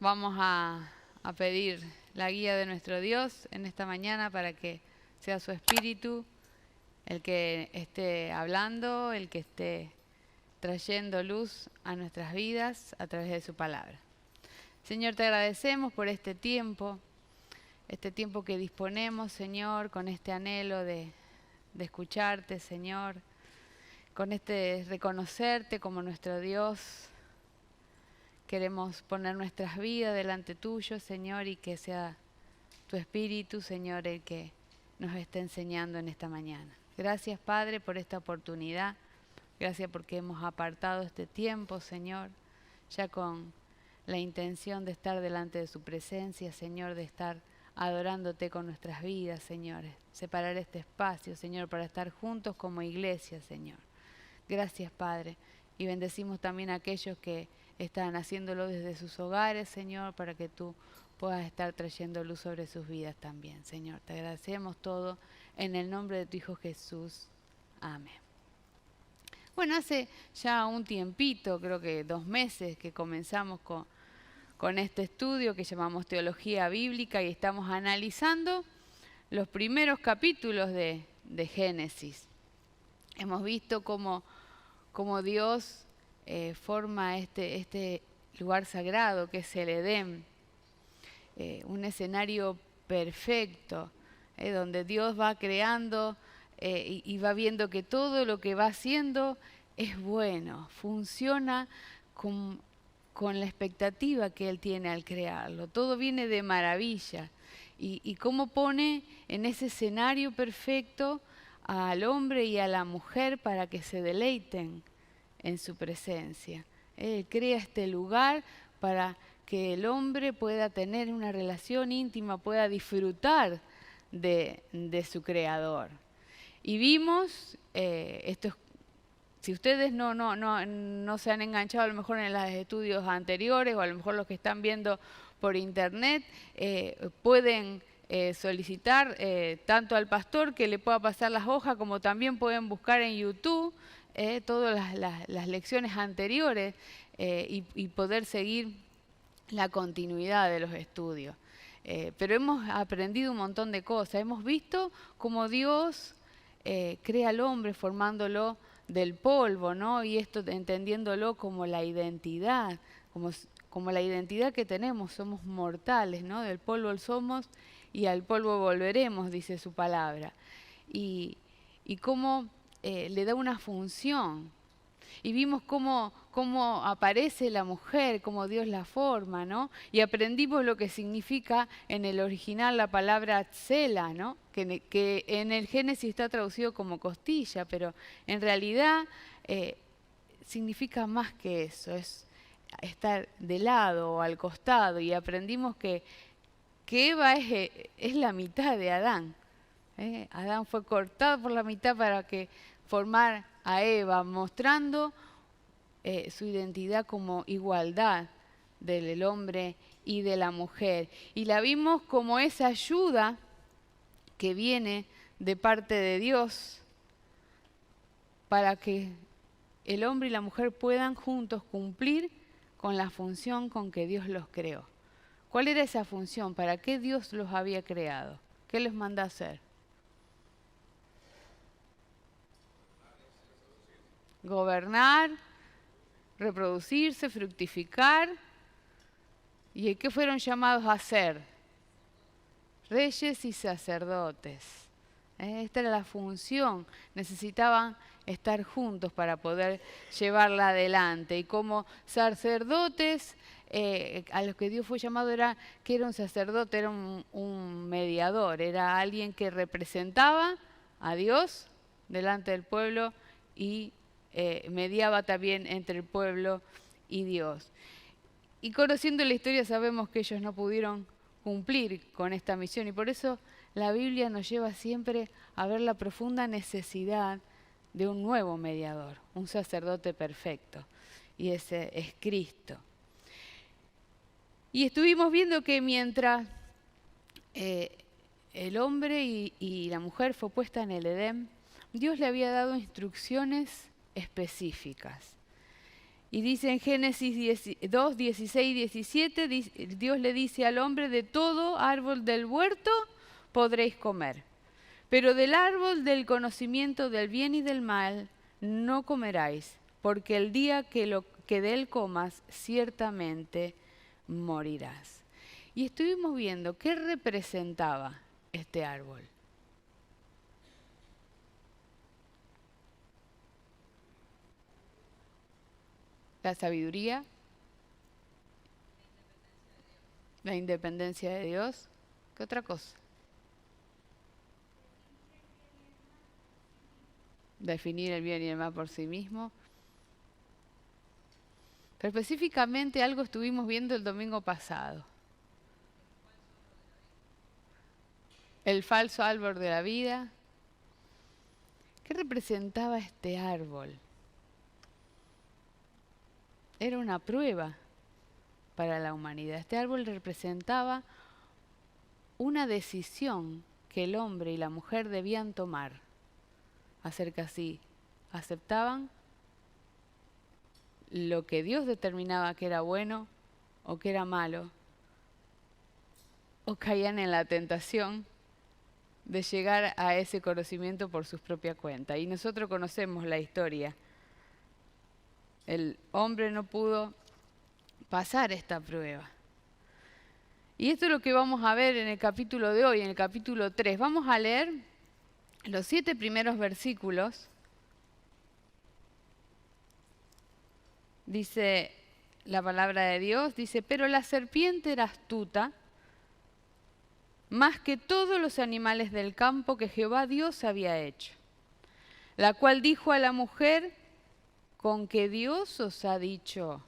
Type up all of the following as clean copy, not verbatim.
Vamos a pedir la guía de nuestro Dios en esta mañana para que sea su Espíritu el que esté hablando, el que esté trayendo luz a nuestras vidas a través de su palabra. Señor, te agradecemos por este tiempo que disponemos, Señor, con este anhelo de escucharte, Señor, con este reconocerte como nuestro Dios. Queremos poner nuestras vidas delante tuyo, Señor, y que sea tu Espíritu, Señor, el que nos esté enseñando en esta mañana. Gracias, Padre, por esta oportunidad. Gracias porque hemos apartado este tiempo, Señor, ya con la intención de estar delante de su presencia, Señor, de estar adorándote con nuestras vidas, Señor. Separar este espacio, Señor, para estar juntos como iglesia, Señor. Gracias, Padre. Y bendecimos también a aquellos que están haciéndolo desde sus hogares, Señor, para que tú puedas estar trayendo luz sobre sus vidas también, Señor. Te agradecemos todo en el nombre de tu Hijo Jesús. Amén. Bueno, hace ya un tiempito, creo que 2 meses, que comenzamos con este estudio que llamamos Teología Bíblica y estamos analizando los primeros capítulos de Génesis. Hemos visto cómo Dios forma este lugar sagrado que es el Edén, un escenario perfecto, donde Dios va creando y va viendo que todo lo que va haciendo es bueno, funciona con la expectativa que Él tiene al crearlo. Todo viene de maravilla. Y cómo pone en ese escenario perfecto al hombre y a la mujer para que se deleiten en su presencia. Él crea este lugar para que el hombre pueda tener una relación íntima, pueda disfrutar de su creador. Y vimos, si ustedes no se han enganchado a lo mejor en los estudios anteriores o a lo mejor los que están viendo por internet, pueden solicitar tanto al pastor que le pueda pasar las hojas, como también pueden buscar en YouTube todas las lecciones anteriores y poder seguir la continuidad de los estudios. Pero hemos aprendido un montón de cosas. Hemos visto cómo Dios crea al hombre formándolo del polvo, ¿no? Y esto entendiéndolo como la identidad, como la identidad que tenemos, somos mortales, ¿no? Del polvo somos y al polvo volveremos, dice su palabra. Y cómo le da una función. Y vimos cómo aparece la mujer, cómo Dios la forma, ¿no? Y aprendimos lo que significa en el original la palabra tsela, ¿no? Que en el Génesis está traducido como costilla, pero en realidad significa más que eso, es estar de lado o al costado. Y aprendimos que Eva es la mitad de Adán. Adán fue cortado por la mitad para que formar a Eva, mostrando su identidad como igualdad del hombre y de la mujer. Y la vimos como esa ayuda que viene de parte de Dios para que el hombre y la mujer puedan juntos cumplir con la función con que Dios los creó. ¿Cuál era esa función? ¿Para qué Dios los había creado? ¿Qué les manda a hacer? Gobernar, reproducirse, fructificar. ¿Y qué fueron llamados a hacer? Reyes y sacerdotes. Esta era la función. Necesitaban estar juntos para poder llevarla adelante. Y como sacerdotes, a los que Dios fue llamado era que era un sacerdote, era un mediador, era alguien que representaba a Dios delante del pueblo y mediaba también entre el pueblo y Dios. Y conociendo la historia sabemos que ellos no pudieron cumplir con esta misión y por eso la Biblia nos lleva siempre a ver la profunda necesidad de un nuevo mediador, un sacerdote perfecto, y ese es Cristo. Y estuvimos viendo que mientras el hombre y la mujer fue puesta en el Edén, Dios le había dado instrucciones específicas. Y dice en Génesis 2, 16 y 17, Dios le dice al hombre: de todo árbol del huerto podréis comer, pero del árbol del conocimiento del bien y del mal no comeráis, porque el día que de él comas, ciertamente morirás. Y estuvimos viendo qué representaba este árbol. La sabiduría, la independencia de Dios. ¿Qué otra cosa? Definir el bien y el mal por sí mismo. Pero específicamente algo estuvimos viendo el domingo pasado. El falso árbol de la vida. ¿Qué representaba este árbol? Era una prueba para la humanidad. Este árbol representaba una decisión que el hombre y la mujer debían tomar acerca si aceptaban lo que Dios determinaba que era bueno o que era malo, o caían en la tentación de llegar a ese conocimiento por su propia cuenta. Y nosotros conocemos la historia. El hombre no pudo pasar esta prueba. Y esto es lo que vamos a ver en el capítulo de hoy, en el capítulo 3. Vamos a leer los 7 primeros versículos. Dice la palabra de Dios, dice: pero la serpiente era astuta, más que todos los animales del campo que Jehová Dios había hecho, la cual dijo a la mujer: ¿con que Dios os ha dicho,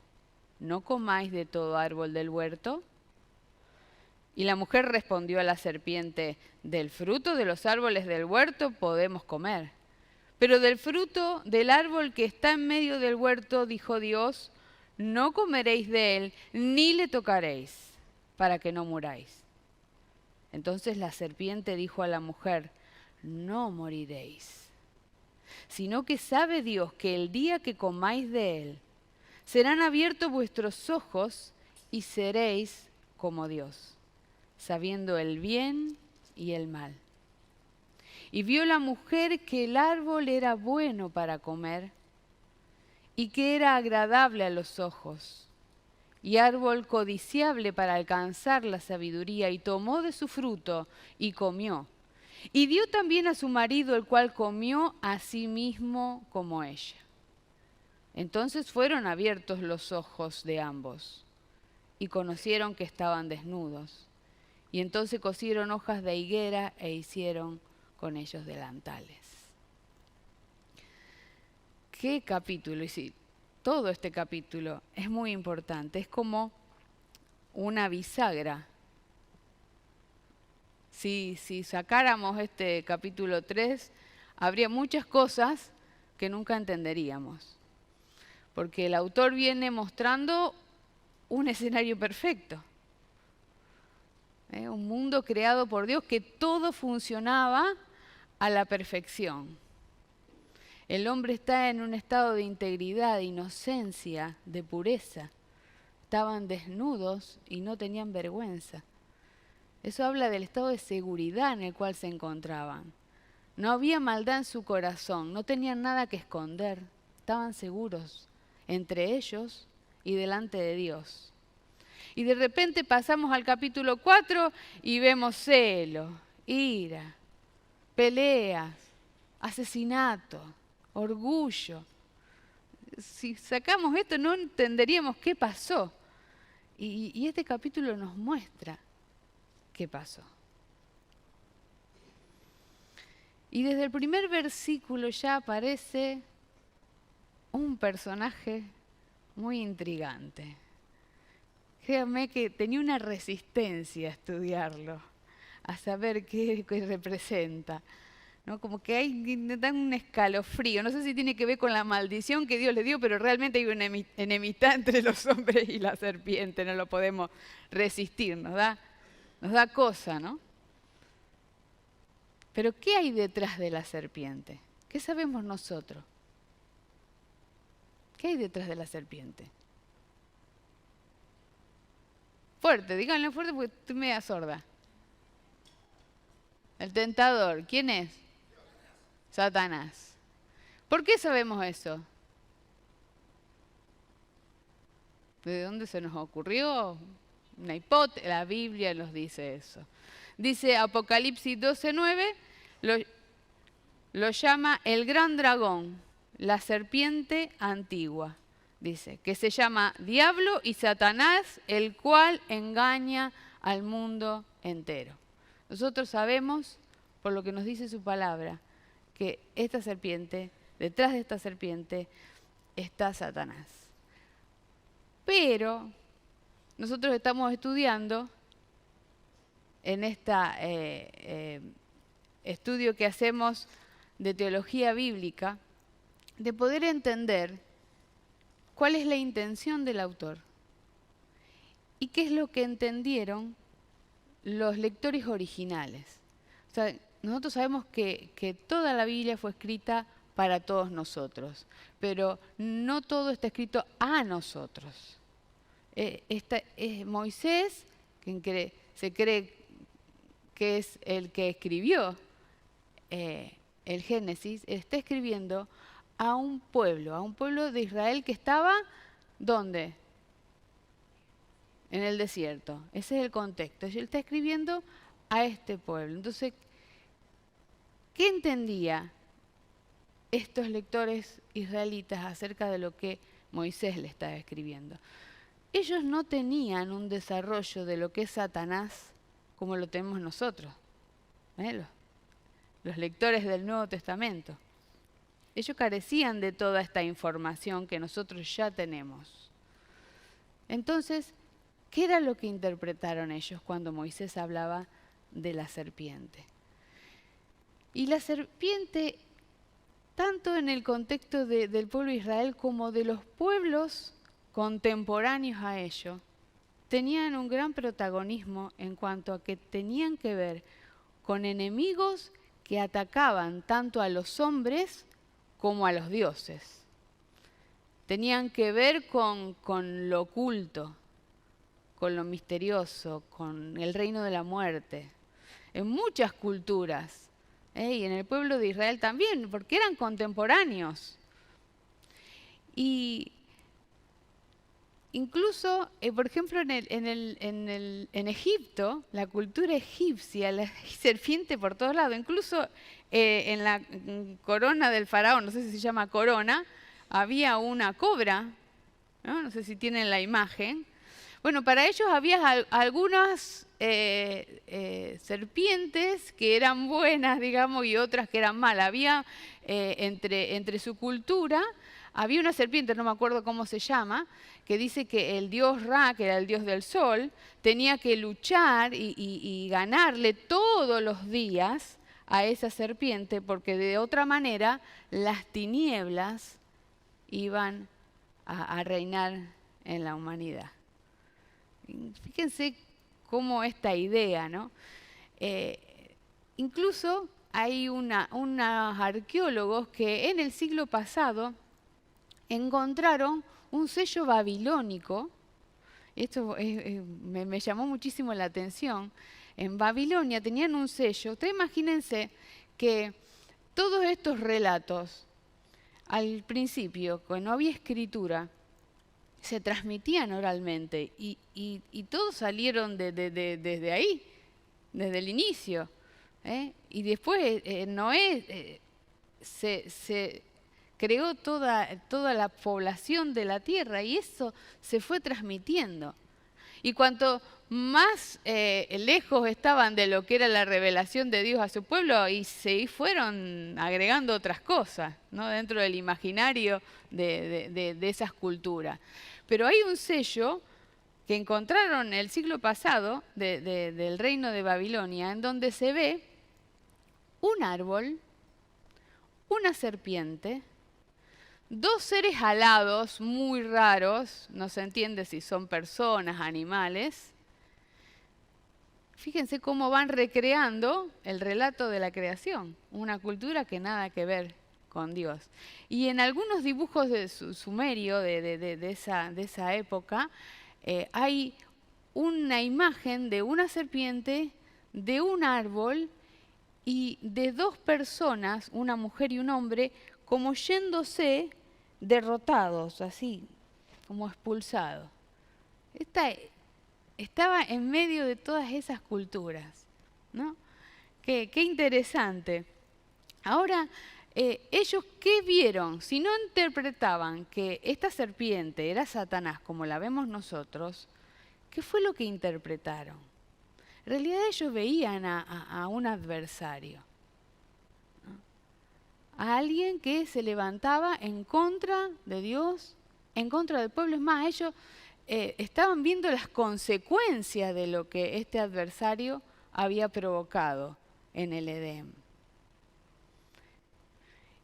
no comáis de todo árbol del huerto? Y la mujer respondió a la serpiente: del fruto de los árboles del huerto podemos comer, pero del fruto del árbol que está en medio del huerto, dijo Dios, no comeréis de él, ni le tocaréis, para que no muráis. Entonces la serpiente dijo a la mujer: no moriréis, sino que sabe Dios que el día que comáis de él, serán abiertos vuestros ojos y seréis como Dios, sabiendo el bien y el mal. Y vio la mujer que el árbol era bueno para comer y que era agradable a los ojos, y árbol codiciable para alcanzar la sabiduría, y tomó de su fruto y comió. Y dio también a su marido, el cual comió asimismo como ella. Entonces fueron abiertos los ojos de ambos, y conocieron que estaban desnudos. Y entonces cosieron hojas de higuera e hicieron con ellos delantales. ¿Qué capítulo? Y sí, todo este capítulo es muy importante, es como una bisagra. Si sacáramos este capítulo 3, habría muchas cosas que nunca entenderíamos, porque el autor viene mostrando un escenario perfecto. Un mundo creado por Dios, que todo funcionaba a la perfección. El hombre está en un estado de integridad, de inocencia, de pureza. Estaban desnudos y no tenían vergüenza. Eso habla del estado de seguridad en el cual se encontraban. No había maldad en su corazón, no tenían nada que esconder. Estaban seguros entre ellos y delante de Dios. Y de repente pasamos al capítulo 4 y vemos celo, ira, peleas, asesinato, orgullo. Si sacamos esto no entenderíamos qué pasó. Y este capítulo nos muestra qué pasó. Y desde el primer versículo ya aparece un personaje muy intrigante. Créanme que tenía una resistencia a estudiarlo, a saber qué representa, ¿no? Como que dan un escalofrío. No sé si tiene que ver con la maldición que Dios le dio, pero realmente hay una enemistad entre los hombres y la serpiente. No lo podemos resistir, nos da cosa, ¿no? Pero ¿qué hay detrás de la serpiente? ¿Qué sabemos nosotros? ¿Qué hay detrás de la serpiente? Fuerte, díganle fuerte porque estoy media sorda. El tentador, ¿quién es? Satanás. ¿Por qué sabemos eso? ¿De dónde se nos ocurrió? Una hipótesis, la Biblia nos dice eso. Dice Apocalipsis 12:9, lo llama el gran dragón, la serpiente antigua. Dice, que se llama Diablo y Satanás, el cual engaña al mundo entero. Nosotros sabemos, por lo que nos dice su palabra, que esta serpiente, detrás de esta serpiente, está Satanás. Pero nosotros estamos estudiando en este estudio que hacemos de teología bíblica, de poder entender cuál es la intención del autor y qué es lo que entendieron los lectores originales. O sea, nosotros sabemos que toda la Biblia fue escrita para todos nosotros, pero no todo está escrito a nosotros. Moisés, quien se cree que es el que escribió el Génesis, está escribiendo a un pueblo de Israel que estaba, ¿dónde? En el desierto. Ese es el contexto. Él está escribiendo a este pueblo. Entonces, ¿qué entendía estos lectores israelitas acerca de lo que Moisés le estaba escribiendo? Ellos no tenían un desarrollo de lo que es Satanás como lo tenemos nosotros, los lectores del Nuevo Testamento. Ellos carecían de toda esta información que nosotros ya tenemos. Entonces, ¿qué era lo que interpretaron ellos cuando Moisés hablaba de la serpiente? Y la serpiente, tanto en el contexto del pueblo de Israel como de los pueblos contemporáneos a ello, tenían un gran protagonismo en cuanto a que tenían que ver con enemigos que atacaban tanto a los hombres como a los dioses. Tenían que ver con lo oculto, con lo misterioso, con el reino de la muerte. En muchas culturas, y en el pueblo de Israel también, porque eran contemporáneos. Y incluso, por ejemplo, en Egipto, la cultura egipcia, la serpiente por todos lados, incluso en la corona del faraón, no sé si se llama corona, había una cobra, no sé si tienen la imagen. Bueno, para ellos había algunas serpientes que eran buenas, digamos, y otras que eran malas. Había entre su cultura, había una serpiente, no me acuerdo cómo se llama, que dice que el dios Ra, que era el dios del sol, tenía que luchar y ganarle todos los días a esa serpiente, porque de otra manera las tinieblas iban a reinar en la humanidad. Fíjense cómo esta idea, ¿no? Incluso hay unos arqueólogos que en el siglo pasado encontraron un sello babilónico. Esto me llamó muchísimo la atención. En Babilonia tenían un sello. Ustedes imagínense que todos estos relatos, al principio, cuando no había escritura, se transmitían oralmente y todos salieron desde ahí, desde el inicio. Y después Noé se creó toda la población de la tierra y eso se fue transmitiendo. Y cuanto más lejos estaban de lo que era la revelación de Dios a su pueblo, y se fueron agregando otras cosas, ¿no? Dentro del imaginario de esas culturas. Pero hay un sello que encontraron el siglo pasado del reino de Babilonia, en donde se ve un árbol, una serpiente, dos seres alados muy raros, no se entiende si son personas, animales. Fíjense cómo van recreando el relato de la creación, una cultura que nada que ver con Dios. Y en algunos dibujos de sumerio de esa época hay una imagen de una serpiente, de un árbol y de dos personas, una mujer y un hombre, como yéndose derrotados, así, como expulsados. Estaba en medio de todas esas culturas, ¿no? Qué interesante. Ahora, ellos, ¿qué vieron? Si no interpretaban que esta serpiente era Satanás, como la vemos nosotros, ¿qué fue lo que interpretaron? En realidad ellos veían a un adversario, ¿no? A alguien que se levantaba en contra de Dios, en contra del pueblo. Es más, ellos estaban viendo las consecuencias de lo que este adversario había provocado en el Edén.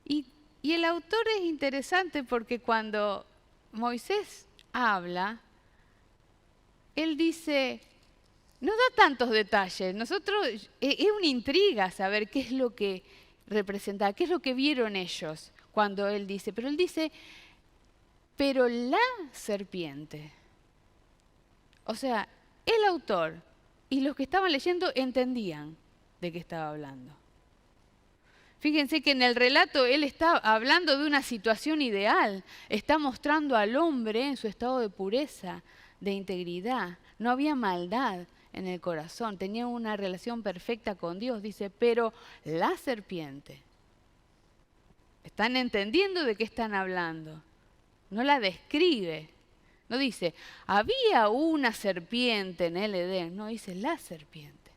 Y el autor es interesante porque cuando Moisés habla, él dice, no da tantos detalles. Nosotros, es una intriga saber qué es lo que representa, qué es lo que vieron ellos cuando él dice. Pero él dice, pero la serpiente. O sea, el autor y los que estaban leyendo entendían de qué estaba hablando. Fíjense que en el relato él está hablando de una situación ideal. Está mostrando al hombre en su estado de pureza, de integridad. No había maldad en el corazón. Tenía una relación perfecta con Dios. Dice, pero la serpiente. ¿Están entendiendo de qué están hablando? No la describe. No dice, había una serpiente en el Edén. No, dice la serpiente.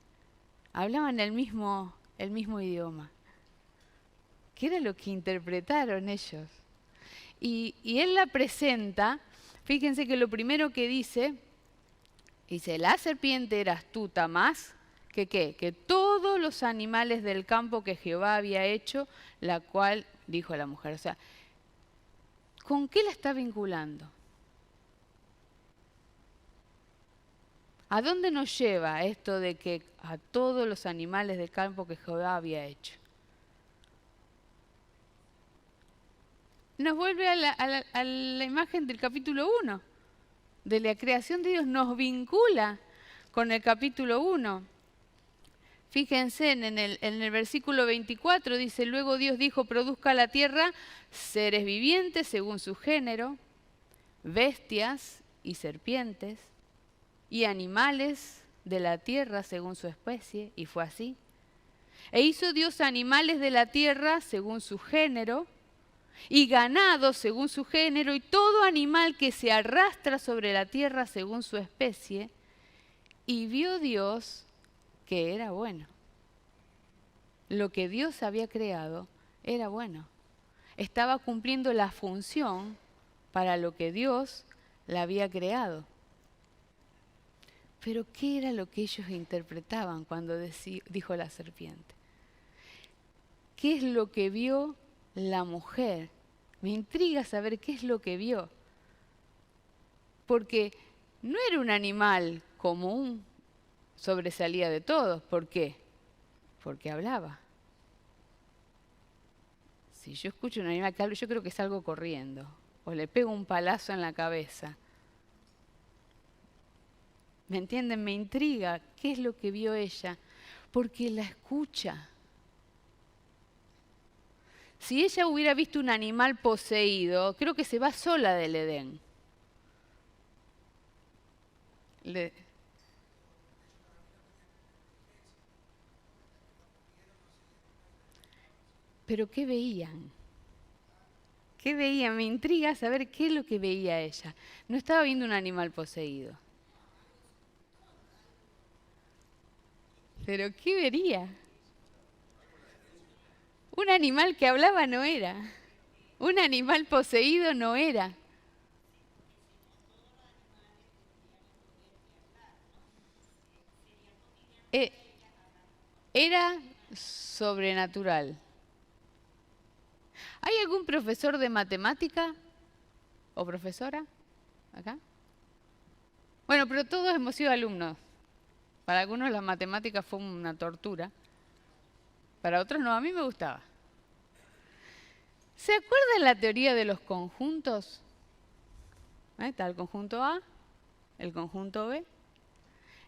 Hablaban el mismo idioma. ¿Qué era lo que interpretaron ellos? Y él la presenta, fíjense que lo primero que dice, la serpiente era astuta más que ¿qué? Que todos los animales del campo que Jehová había hecho, la cual dijo la mujer. O sea, ¿con qué la está vinculando? ¿A dónde nos lleva esto de que a todos los animales del campo que Jehová había hecho? Nos vuelve a la imagen del capítulo 1, de la creación de Dios, nos vincula con el capítulo 1. Fíjense en el versículo 24, dice, luego Dios dijo, produzca la tierra seres vivientes según su género, bestias y serpientes, y animales de la tierra según su especie, y fue así. E hizo Dios animales de la tierra según su género, y ganado según su género, y todo animal que se arrastra sobre la tierra según su especie, y vio Dios que era bueno. Lo que Dios había creado era bueno. Estaba cumpliendo la función para lo que Dios la había creado. Pero ¿qué era lo que ellos interpretaban cuando dijo la serpiente? ¿Qué es lo que vio la mujer? Me intriga saber qué es lo que vio. Porque no era un animal común, sobresalía de todos. ¿Por qué? Porque hablaba. Si yo escucho un animal que habla, yo creo que salgo corriendo. O le pego un palazo en la cabeza. ¿Me entienden? Me intriga qué es lo que vio ella. Porque la escucha. Si ella hubiera visto un animal poseído, creo que se va sola del Edén. Pero ¿qué veían? ¿Qué veían? Me intriga saber qué es lo que veía ella. No estaba viendo un animal poseído. ¿Pero qué vería? Un animal que hablaba no era. Un animal poseído no era. Era sobrenatural. ¿Hay algún profesor de matemática o profesora acá? Bueno, pero todos hemos sido alumnos. Para algunos la matemática fue una tortura. Para otros no, a mí me gustaba. ¿Se acuerdan la teoría de los conjuntos? Está el conjunto A, el conjunto B.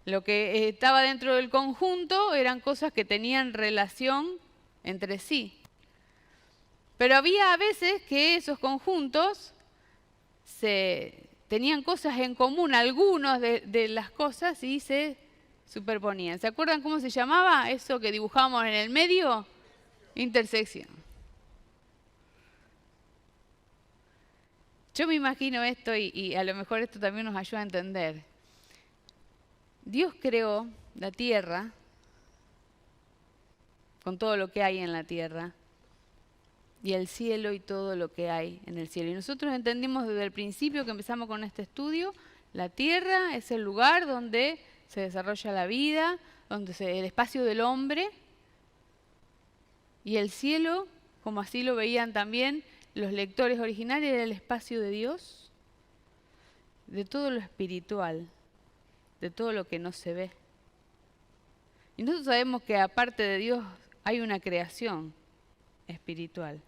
Lo que estaba dentro del conjunto eran cosas que tenían relación entre sí. Pero había a veces que esos conjuntos tenían cosas en común, algunos de las cosas, y se superponían. ¿Se acuerdan cómo se llamaba eso que dibujamos en el medio? Intersección. Yo me imagino esto y a lo mejor esto también nos ayuda a entender. Dios creó la tierra con todo lo que hay en la tierra y el cielo y todo lo que hay en el cielo. Y nosotros entendimos desde el principio que empezamos con este estudio, la tierra es el lugar donde se desarrolla la vida, el espacio del hombre, y el cielo, como así lo veían también los lectores originales, era el espacio de Dios, de todo lo espiritual, de todo lo que no se ve. Y nosotros sabemos que aparte de Dios hay una creación espiritual.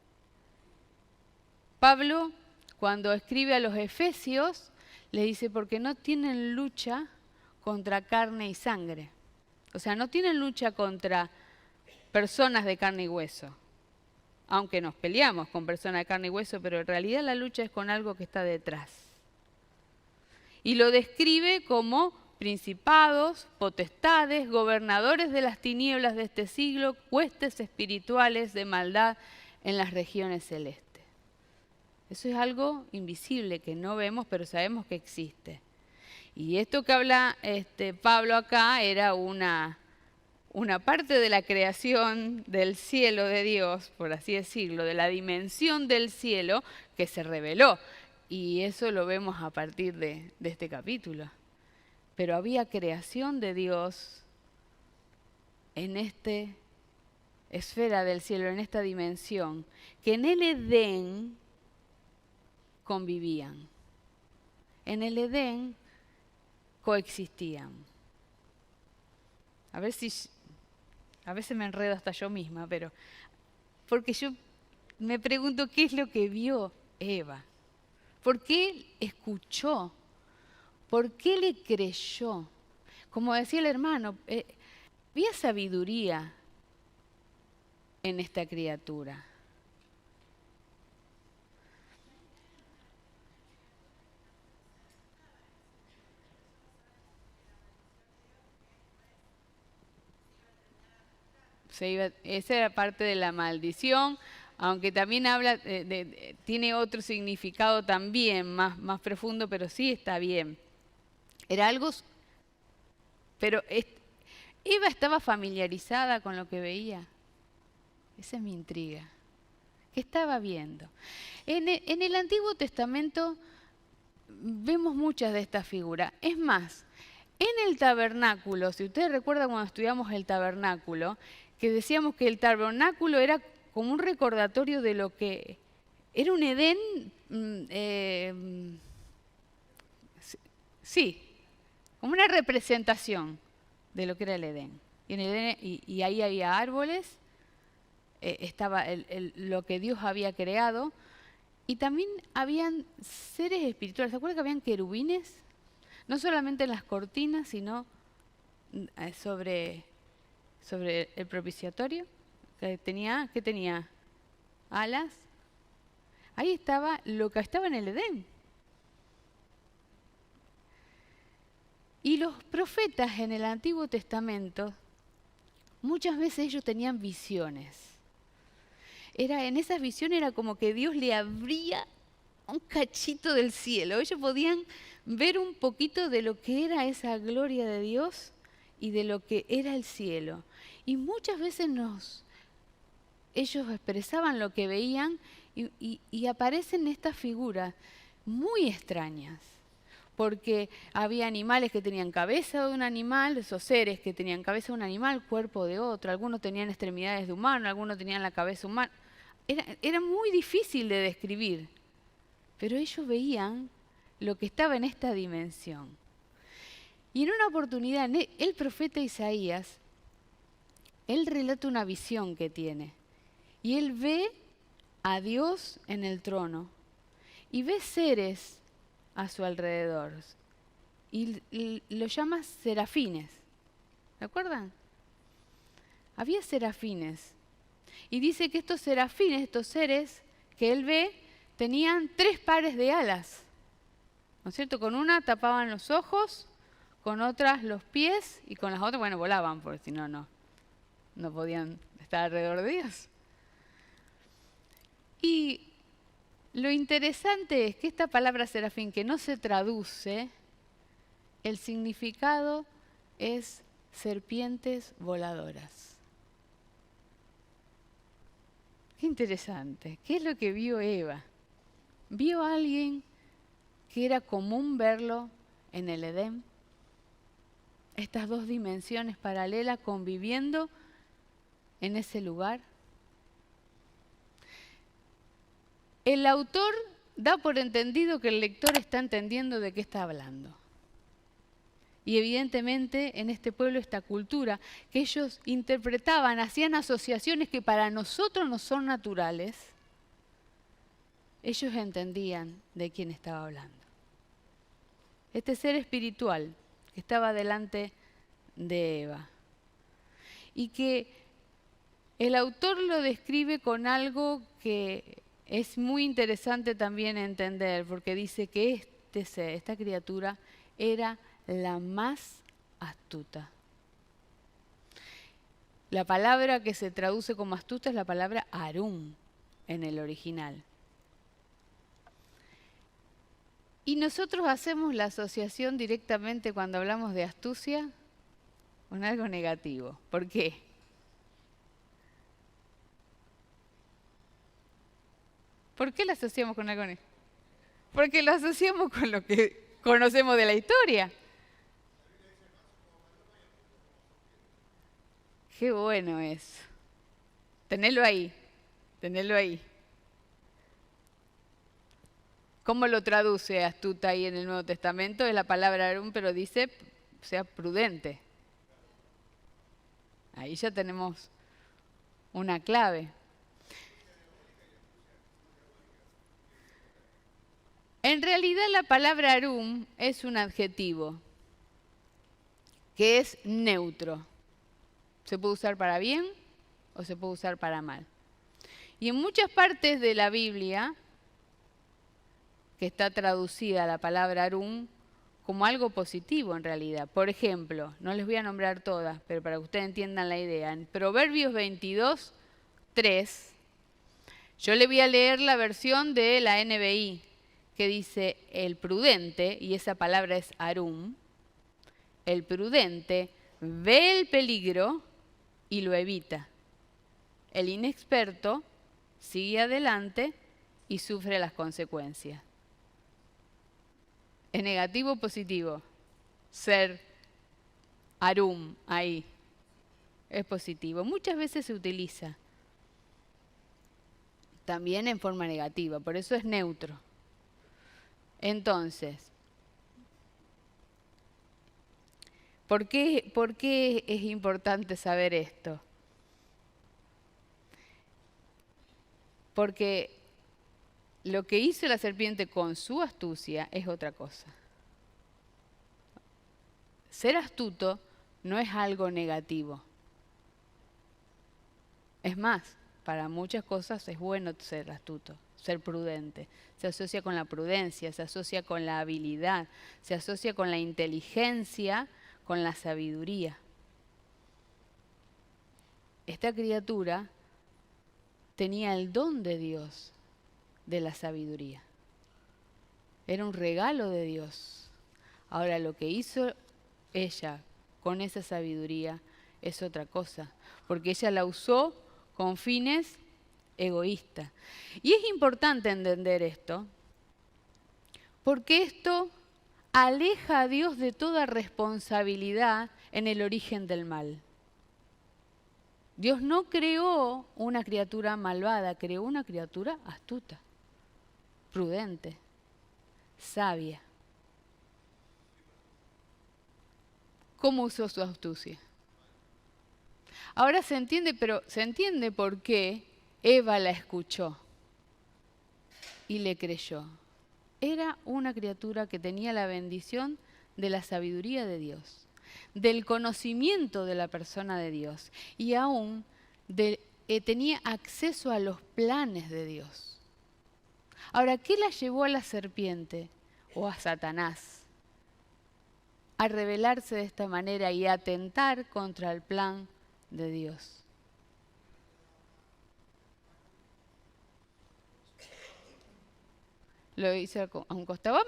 Pablo, cuando escribe a los Efesios, le dice, porque no tienen lucha contra carne y sangre. O sea, no tienen lucha contra personas de carne y hueso. Aunque nos peleamos con personas de carne y hueso, pero en realidad la lucha es con algo que está detrás. Y lo describe como principados, potestades, gobernadores de las tinieblas de este siglo, huestes espirituales de maldad en las regiones celestes. Eso es algo invisible que no vemos, pero sabemos que existe. Y esto que habla Pablo acá era una parte de la creación del cielo de Dios, por así decirlo, de la dimensión del cielo que se reveló. Y eso lo vemos a partir de este capítulo. Pero había creación de Dios en esta esfera del cielo, en esta dimensión, que en el Edén convivían. En el Edén coexistían. A veces me enredo hasta yo misma, pero porque yo me pregunto qué es lo que vio Eva. ¿Por qué escuchó? ¿Por qué le creyó? Como decía el hermano, había sabiduría en esta criatura. Esa era parte de la maldición, aunque también habla, tiene otro significado también, más profundo, pero sí está bien. Era algo, pero Eva estaba familiarizada con lo que veía. Esa es mi intriga. ¿Qué estaba viendo? En el Antiguo Testamento vemos muchas de estas figuras. Es más, en el tabernáculo, si ustedes recuerdan cuando estudiamos el tabernáculo, que decíamos que el tabernáculo era como un recordatorio de lo que era un Edén, sí, como una representación de lo que era el Edén. Y ahí había árboles, estaba lo que Dios había creado, y también habían seres espirituales. ¿Se acuerdan que habían querubines? No solamente en las cortinas, sino sobre el propiciatorio, que tenía alas. Ahí estaba lo que estaba en el Edén. Y los profetas en el Antiguo Testamento, muchas veces ellos tenían visiones. En esas visiones era como que Dios le abría un cachito del cielo. Ellos podían ver un poquito de lo que era esa gloria de Dios y de lo que era el cielo. Y muchas veces ellos expresaban lo que veían y aparecen estas figuras muy extrañas. Porque había animales que tenían cabeza de un animal, esos seres que tenían cabeza de un animal, cuerpo de otro. Algunos tenían extremidades de humano, algunos tenían la cabeza humana. Era muy difícil de describir, pero ellos veían lo que estaba en esta dimensión. Y en una oportunidad, el profeta Isaías, él relata una visión que tiene. Y él ve a Dios en el trono y ve seres a su alrededor. Y lo llama serafines. ¿Se acuerdan? Había serafines. Y dice que estos serafines, estos seres que él ve, tenían 3 pares de alas. ¿No es cierto? Con una tapaban los ojos, con otras los pies y con las otras, bueno, volaban, porque si no, no podían estar alrededor de Dios. Y lo interesante es que esta palabra serafín, que no se traduce, el significado es serpientes voladoras. Qué interesante. ¿Qué es lo que vio Eva? Vio a alguien que era común verlo en el Edén. Estas 2 dimensiones paralelas conviviendo en ese lugar. El autor da por entendido que el lector está entendiendo de qué está hablando. Y evidentemente en este pueblo, esta cultura, que ellos interpretaban, hacían asociaciones que para nosotros no son naturales, ellos entendían de quién estaba hablando. Este ser espiritual que estaba delante de Eva. Y que el autor lo describe con algo que es muy interesante también entender, porque dice que este ser, esta criatura, era la más astuta. La palabra que se traduce como astuta es la palabra arum en el original. Y nosotros hacemos la asociación directamente cuando hablamos de astucia con algo negativo. ¿Por qué? ¿Por qué la asociamos con algo negativo? Porque lo asociamos con lo que conocemos de la historia. Qué bueno es. Tenelo ahí, tenelo ahí. ¿Cómo lo traduce astuta ahí en el Nuevo Testamento? Es la palabra arum, pero dice, sea prudente. Ahí ya tenemos una clave. En realidad la palabra arum es un adjetivo que es neutro. Se puede usar para bien o se puede usar para mal. Y en muchas partes de la Biblia, que está traducida la palabra arum como algo positivo en realidad. Por ejemplo, no les voy a nombrar todas, pero para que ustedes entiendan la idea. En Proverbios 22, 3, yo le voy a leer la versión de la NBI, que dice el prudente, y esa palabra es arum, el prudente ve el peligro y lo evita. El inexperto sigue adelante y sufre las consecuencias. ¿Es negativo o positivo? Ser arum ahí. Es positivo. Muchas veces se utiliza también en forma negativa, por eso es neutro. Entonces, ¿por qué es importante saber esto? Porque lo que hizo la serpiente con su astucia es otra cosa. Ser astuto no es algo negativo. Es más, para muchas cosas es bueno ser astuto, ser prudente. Se asocia con la prudencia, se asocia con la habilidad, se asocia con la inteligencia, con la sabiduría. Esta criatura tenía el don de Dios de la sabiduría. Era un regalo de Dios. Ahora, lo que hizo ella con esa sabiduría es otra cosa, porque ella la usó con fines egoístas. Y es importante entender esto, porque esto aleja a Dios de toda responsabilidad en el origen del mal. Dios no creó una criatura malvada, creó una criatura astuta, prudente, sabia. ¿Cómo usó su astucia? Ahora se entiende, pero se entiende por qué Eva la escuchó. y le creyó. Era una criatura que tenía la bendición de la sabiduría de Dios, del conocimiento de la persona de Dios y aún tenía acceso a los planes de Dios. Ahora, ¿qué la llevó a la serpiente o a Satanás a rebelarse de esta manera y a atentar contra el plan de Dios? Lo hice a un costado.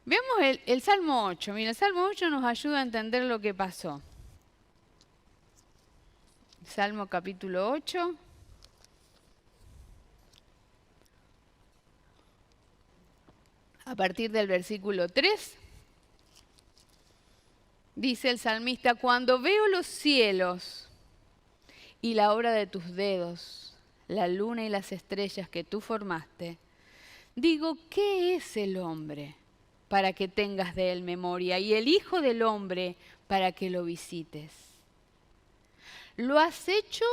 Veamos el Salmo 8. Mira, el Salmo 8 nos ayuda a entender lo que pasó. Salmo capítulo 8. A partir del versículo 3. Dice el salmista: cuando veo los cielos y la obra de tus dedos, la luna y las estrellas que tú formaste, digo, ¿qué es el hombre para que tengas de él memoria? Y el hijo del hombre para que lo visites. Lo has hecho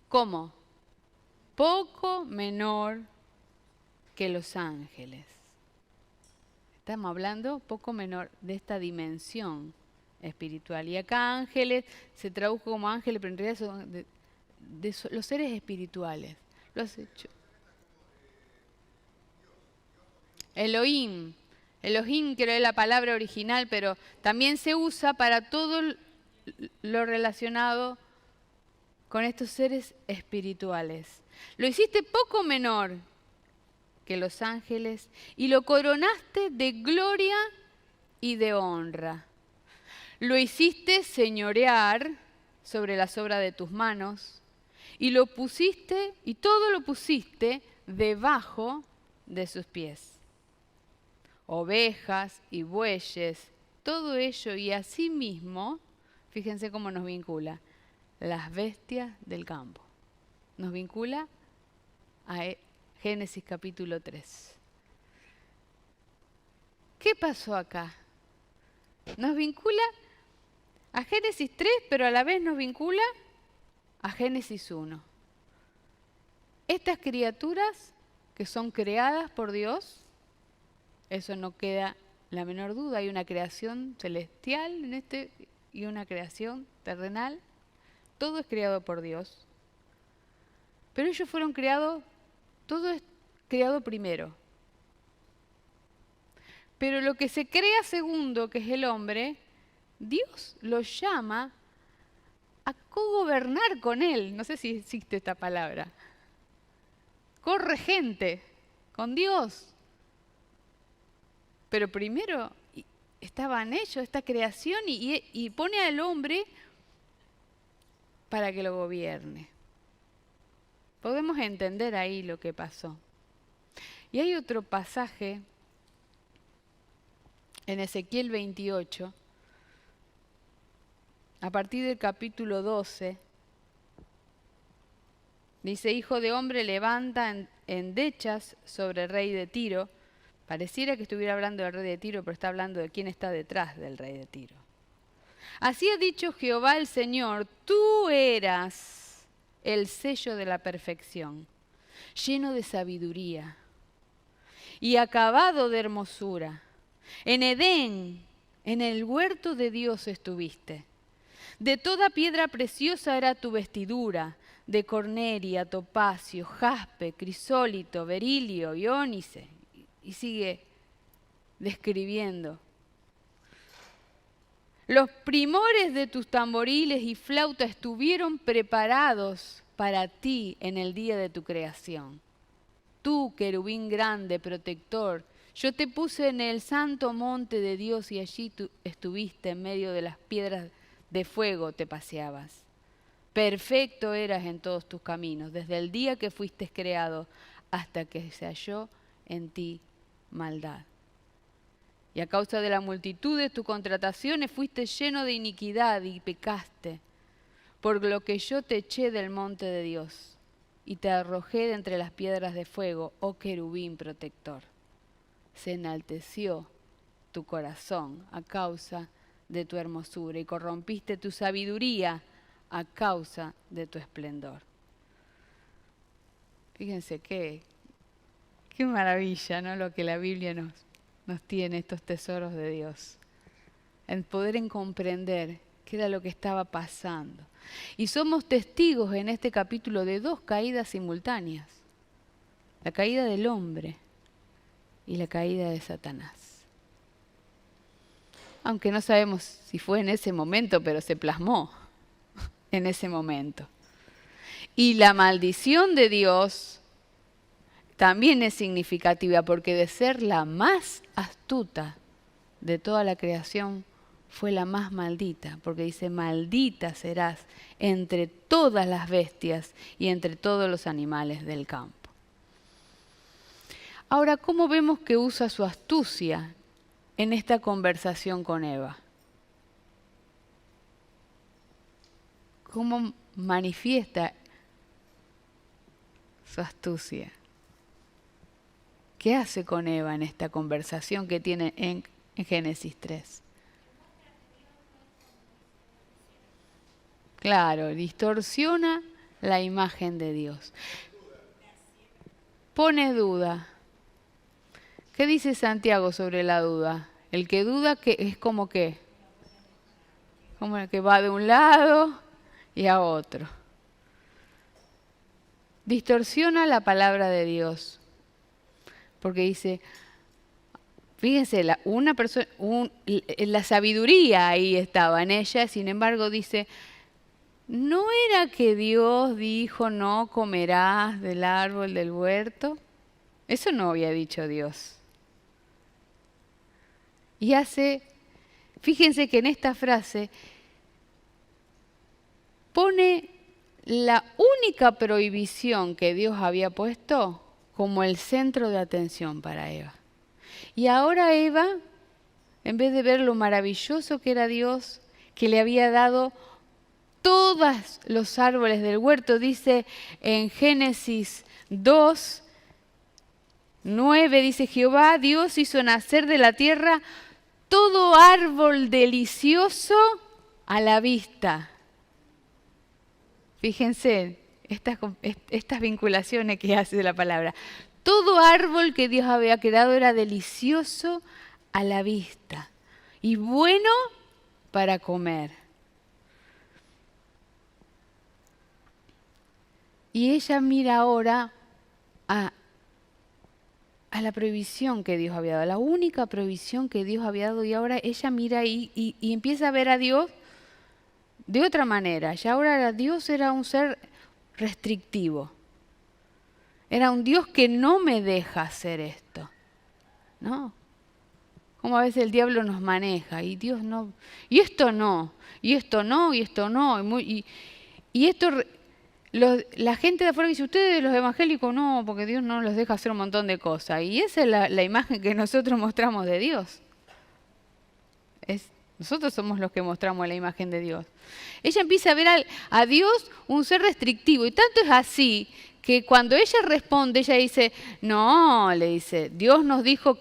como poco menor que los ángeles. Estamos hablando poco menor de esta dimensión espiritual. Y acá ángeles se tradujo como ángeles, pero en realidad son de los seres espirituales. Lo has hecho. Elohim. Elohim creo es la palabra original, pero también se usa para todo lo relacionado con estos seres espirituales. Lo hiciste poco menor que los ángeles y lo coronaste de gloria y de honra. Lo hiciste señorear sobre las obras de tus manos y lo pusiste, y todo lo pusiste debajo de sus pies. Ovejas y bueyes, todo ello, y asimismo, fíjense cómo nos vincula, las bestias del campo. Nos vincula a Génesis capítulo 3. ¿Qué pasó acá? Nos vincula a Génesis 3, pero a la vez nos vincula a Génesis 1. Estas criaturas que son creadas por Dios, eso no queda la menor duda, hay una creación celestial en y una creación terrenal, todo es creado por Dios. Pero ellos fueron creados, todo es creado primero. Pero lo que se crea segundo, que es el hombre, Dios lo llama a cogobernar con él. No sé si existe esta palabra. Corregente con Dios. Pero primero estaban ellos, esta creación, y pone al hombre para que lo gobierne. Podemos entender ahí lo que pasó. Y hay otro pasaje en Ezequiel 28, a partir del capítulo 12, dice: hijo de hombre, levanta endechas sobre el rey de Tiro. Pareciera que estuviera hablando del rey de Tiro, pero está hablando de quién está detrás del rey de Tiro. Así ha dicho Jehová el Señor: tú eras el sello de la perfección, lleno de sabiduría y acabado de hermosura. En Edén, en el huerto de Dios estuviste. De toda piedra preciosa era tu vestidura, de cornelia, topacio, jaspe, crisólito, berilio y ónice. Y sigue describiendo. Los primores de tus tamboriles y flauta estuvieron preparados para ti en el día de tu creación. Tú, querubín grande, protector, yo te puse en el santo monte de Dios y allí tú estuviste en medio de las piedras de fuego, te paseabas. Perfecto eras en todos tus caminos, desde el día que fuiste creado hasta que se halló en ti maldad. Y a causa de la multitud de tus contrataciones fuiste lleno de iniquidad y pecaste, por lo que yo te eché del monte de Dios y te arrojé de entre las piedras de fuego, oh querubín protector. Se enalteció tu corazón a causa de tu hermosura y corrompiste tu sabiduría a causa de tu esplendor. Fíjense qué Qué maravilla, ¿no? Lo que la Biblia nos tiene, estos tesoros de Dios. En poder comprender qué era lo que estaba pasando. Y somos testigos en este capítulo de 2 caídas simultáneas. La caída del hombre y la caída de Satanás. Aunque no sabemos si fue en ese momento, pero se plasmó en ese momento. Y la maldición de Dios también es significativa, porque de ser la más astuta de toda la creación, fue la más maldita, porque dice, maldita serás entre todas las bestias y entre todos los animales del campo. Ahora, ¿cómo vemos que usa su astucia en esta conversación con Eva? ¿Cómo manifiesta su astucia? ¿Qué hace con Eva en esta conversación que tiene en Génesis 3? Claro, distorsiona la imagen de Dios. Pone duda. ¿Qué dice Santiago sobre la duda? El que duda que es como que el que va de un lado y a otro. Distorsiona la palabra de Dios. Porque dice, fíjense, una persona, la sabiduría ahí estaba en ella, sin embargo dice, ¿no era que Dios dijo no comerás del árbol del huerto? Eso no había dicho Dios. Y fíjense que en esta frase pone la única prohibición que Dios había puesto como el centro de atención para Eva. Y ahora Eva, en vez de ver lo maravilloso que era Dios, que le había dado todos los árboles del huerto, dice en Génesis 2, 9, dice Jehová, Dios hizo nacer de la tierra todo árbol delicioso a la vista. Fíjense estas vinculaciones que hace de la palabra. Todo árbol que Dios había creado era delicioso a la vista y bueno para comer. Y ella mira ahora a la prohibición que Dios había dado, la única prohibición que Dios había dado, y ahora ella mira y empieza a ver a Dios de otra manera. Ya ahora Dios era un ser restrictivo. Era un Dios que no me deja hacer esto, ¿no? Como a veces el diablo nos maneja y Dios no, y esto no, y esto no, y esto no, y esto... La gente de afuera dice, ustedes los evangélicos no, porque Dios no los deja hacer un montón de cosas. Y esa es la imagen que nosotros mostramos de Dios. Nosotros somos los que mostramos la imagen de Dios. Ella empieza a ver a Dios un ser restrictivo. Y tanto es así que cuando ella responde, ella dice, no, le dice, Dios nos dijo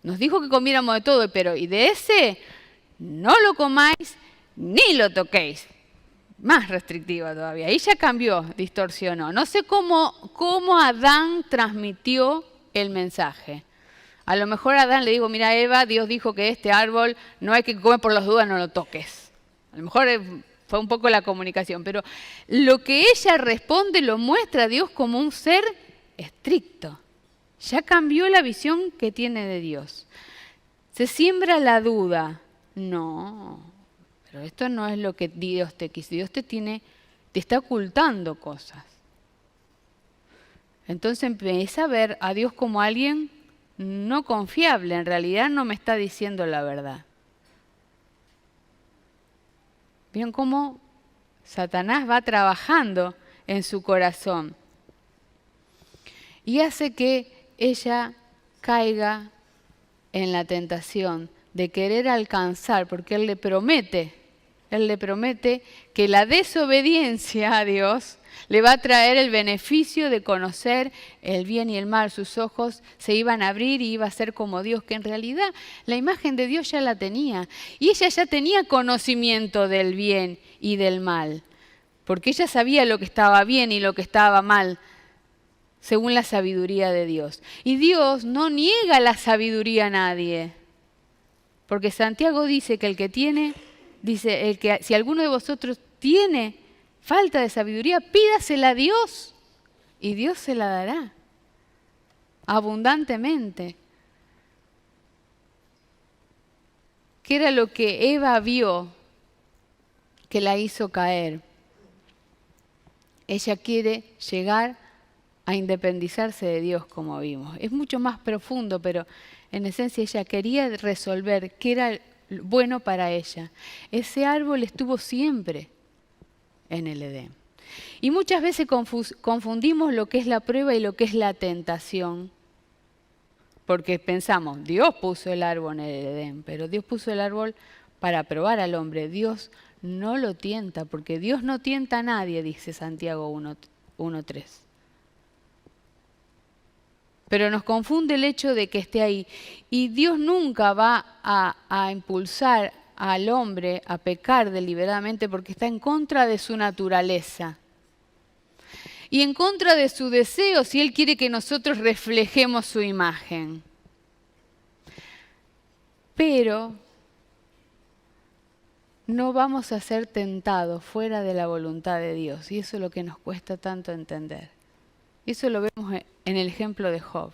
que comiéramos de todo, pero y de ese no lo comáis ni lo toquéis. Más restrictiva todavía. Ella cambió, distorsionó. No sé cómo Adán transmitió el mensaje. A lo mejor Adán le dijo, mira Eva, Dios dijo que este árbol no hay que comer por las dudas, no lo toques. A lo mejor fue un poco la comunicación, pero lo que ella responde lo muestra a Dios como un ser estricto. Ya cambió la visión que tiene de Dios. Se siembra la duda. No. Pero esto no es lo que Dios te quiso. Dios te está ocultando cosas. Entonces empieza a ver a Dios como alguien no confiable. En realidad no me está diciendo la verdad. ¿Ven cómo Satanás va trabajando en su corazón? Y hace que ella caiga en la tentación de querer alcanzar, porque Él le promete que la desobediencia a Dios le va a traer el beneficio de conocer el bien y el mal. Sus ojos se iban a abrir y iba a ser como Dios, que en realidad la imagen de Dios ya la tenía. Y ella ya tenía conocimiento del bien y del mal, porque ella sabía lo que estaba bien y lo que estaba mal. según la sabiduría de Dios. Y Dios no niega la sabiduría a nadie. Porque Santiago dice que el que tiene, dice, si alguno de vosotros tiene falta de sabiduría, pídasela a Dios y Dios se la dará abundantemente. ¿Qué era lo que Eva vio que la hizo caer? Ella quiere llegar a independizarse de Dios, como vimos. Es mucho más profundo, pero en esencia ella quería resolver qué era bueno para ella. Ese árbol estuvo siempre en el Edén. Y muchas veces confundimos lo que es la prueba y lo que es la tentación. Porque pensamos, Dios puso el árbol en el Edén, pero Dios puso el árbol para probar al hombre. Dios no lo tienta, porque Dios no tienta a nadie, dice Santiago 1:3. Pero nos confunde el hecho de que esté ahí. Y Dios nunca va a impulsar al hombre a pecar deliberadamente porque está en contra de su naturaleza. Y en contra de su deseo si Él quiere que nosotros reflejemos su imagen. Pero no vamos a ser tentados fuera de la voluntad de Dios. Y eso es lo que nos cuesta tanto entender. Eso lo vemos en el ejemplo de Job.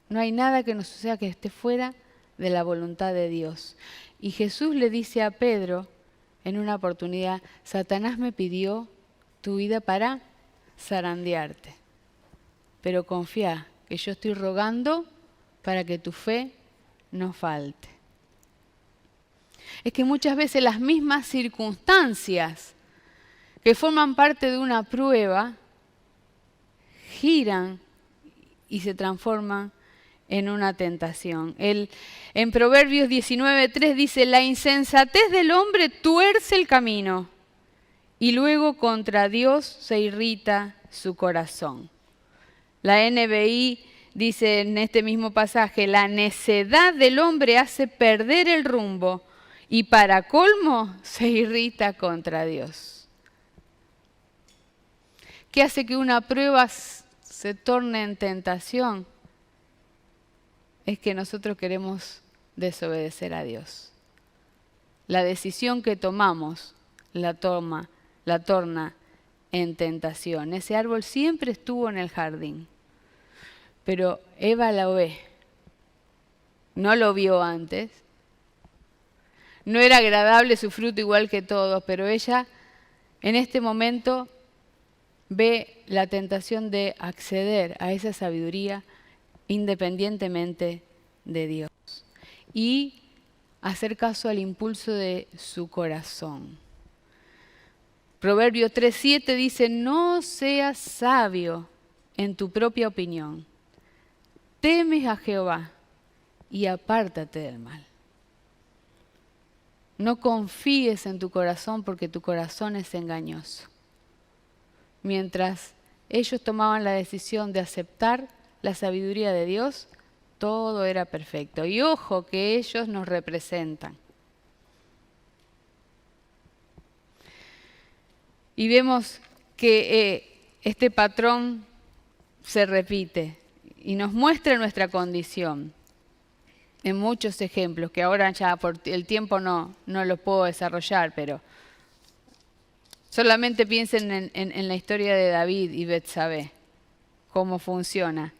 No hay nada que nos suceda que esté fuera de la voluntad de Dios. Y Jesús le dice a Pedro en una oportunidad, Satanás me pidió tu vida para zarandearte. Pero confía que yo estoy rogando para que tu fe no falte. Es que muchas veces las mismas circunstancias que forman parte de una prueba giran y se transforman en una tentación. En Proverbios 19:3 dice, la insensatez del hombre tuerce el camino y luego contra Dios se irrita su corazón. La NBI dice en este mismo pasaje, la necedad del hombre hace perder el rumbo y para colmo se irrita contra Dios. ¿Qué hace que una prueba se torne en tentación? Es que nosotros queremos desobedecer a Dios. La decisión que tomamos la torna en tentación. Ese árbol siempre estuvo en el jardín, pero Eva lo ve. No lo vio antes. No era agradable su fruto igual que todos, pero ella en este momento ve la tentación de acceder a esa sabiduría independientemente de Dios y hacer caso al impulso de su corazón. Proverbio 3:7 dice, no seas sabio en tu propia opinión, teme a Jehová y apártate del mal. No confíes en tu corazón porque tu corazón es engañoso. Mientras ellos tomaban la decisión de aceptar la sabiduría de Dios, todo era perfecto. Y ojo que ellos nos representan. Y vemos que este patrón se repite y nos muestra nuestra condición en muchos ejemplos, que ahora ya por el tiempo no los puedo desarrollar, pero solamente piensen en la historia de David y Betsabé, cómo funciona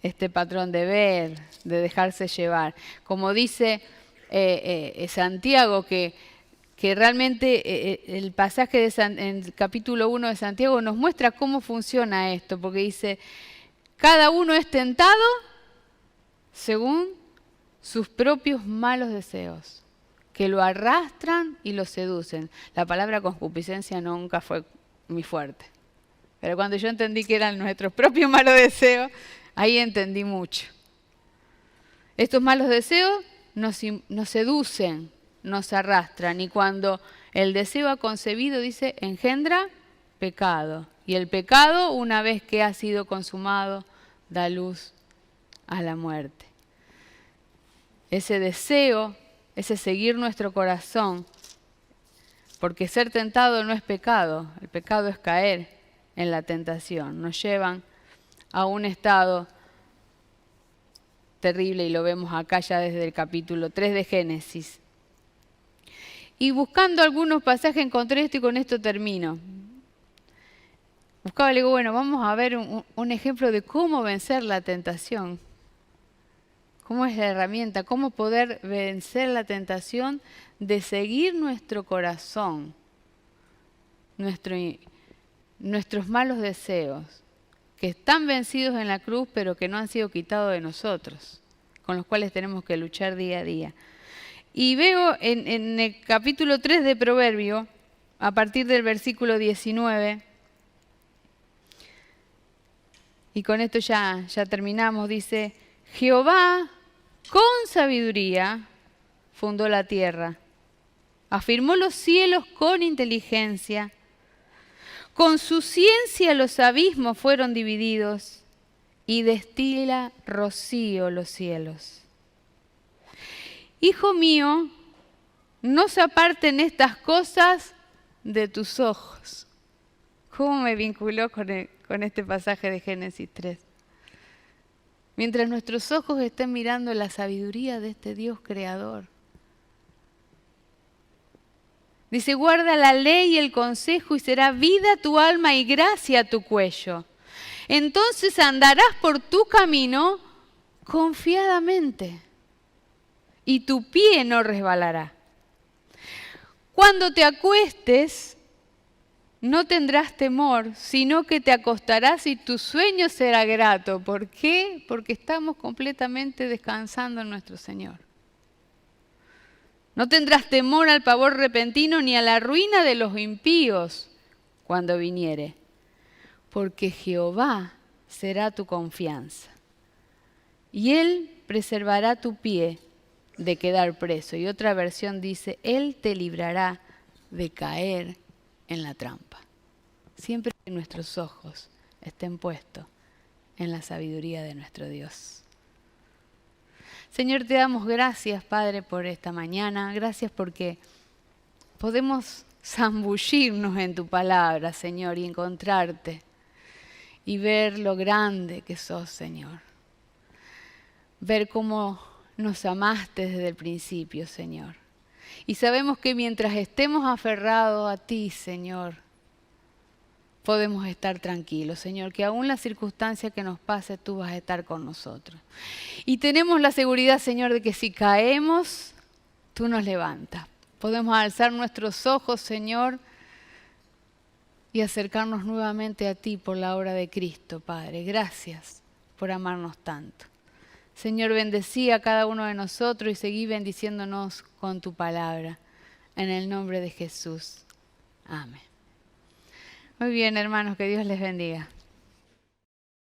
este patrón de ver, de dejarse llevar. Como dice Santiago, que realmente el pasaje en el capítulo 1 de Santiago nos muestra cómo funciona esto, porque dice, cada uno es tentado según sus propios malos deseos, que lo arrastran y lo seducen. La palabra concupiscencia nunca fue muy fuerte, pero cuando yo entendí que eran nuestros propios malos deseos, ahí entendí mucho. Estos malos deseos nos seducen, nos arrastran, y cuando el deseo ha concebido, dice, engendra pecado. Y el pecado, una vez que ha sido consumado, da luz a la muerte. Ese deseo, ese seguir nuestro corazón, porque ser tentado no es pecado, el pecado es caer en la tentación. Nos llevan a un estado terrible y lo vemos acá ya desde el capítulo 3 de Génesis. Y buscando algunos pasajes encontré esto y con esto termino. Buscaba y le digo, bueno, vamos a ver un ejemplo de cómo vencer la tentación. ¿Cómo es la herramienta? ¿Cómo poder vencer la tentación de seguir nuestro corazón, nuestros malos deseos, que están vencidos en la cruz, pero que no han sido quitados de nosotros, con los cuales tenemos que luchar día a día? Y veo en el capítulo 3 de Proverbio, a partir del versículo 19, y con esto ya terminamos, dice, Jehová con sabiduría fundó la tierra, afirmó los cielos con inteligencia, con su ciencia los abismos fueron divididos y destila rocío los cielos. Hijo mío, no se aparten estas cosas de tus ojos. ¿Cómo me vinculó con este pasaje de Génesis 3? Mientras nuestros ojos estén mirando la sabiduría de este Dios creador. Dice, guarda la ley y el consejo y será vida tu alma y gracia tu cuello. Entonces andarás por tu camino confiadamente y tu pie no resbalará. Cuando te acuestes, no tendrás temor, sino que te acostarás y tu sueño será grato. ¿Por qué? Porque estamos completamente descansando en nuestro Señor. No tendrás temor al pavor repentino ni a la ruina de los impíos cuando viniere, porque Jehová será tu confianza y Él preservará tu pie de quedar preso. Y otra versión dice, Él te librará de caer en la trampa. Siempre que nuestros ojos estén puestos en la sabiduría de nuestro Dios. Señor, te damos gracias, Padre, por esta mañana. Gracias porque podemos zambullirnos en tu palabra, Señor, y encontrarte y ver lo grande que sos, Señor. Ver cómo nos amaste desde el principio, Señor. Y sabemos que mientras estemos aferrados a ti, Señor, podemos estar tranquilos, Señor, que aún la circunstancia que nos pase, tú vas a estar con nosotros. Y tenemos la seguridad, Señor, de que si caemos, tú nos levantas. Podemos alzar nuestros ojos, Señor, y acercarnos nuevamente a ti por la obra de Cristo, Padre. Gracias por amarnos tanto. Señor, bendecí a cada uno de nosotros y seguí bendiciéndonos con tu palabra. En el nombre de Jesús. Amén. Muy bien, hermanos, que Dios les bendiga.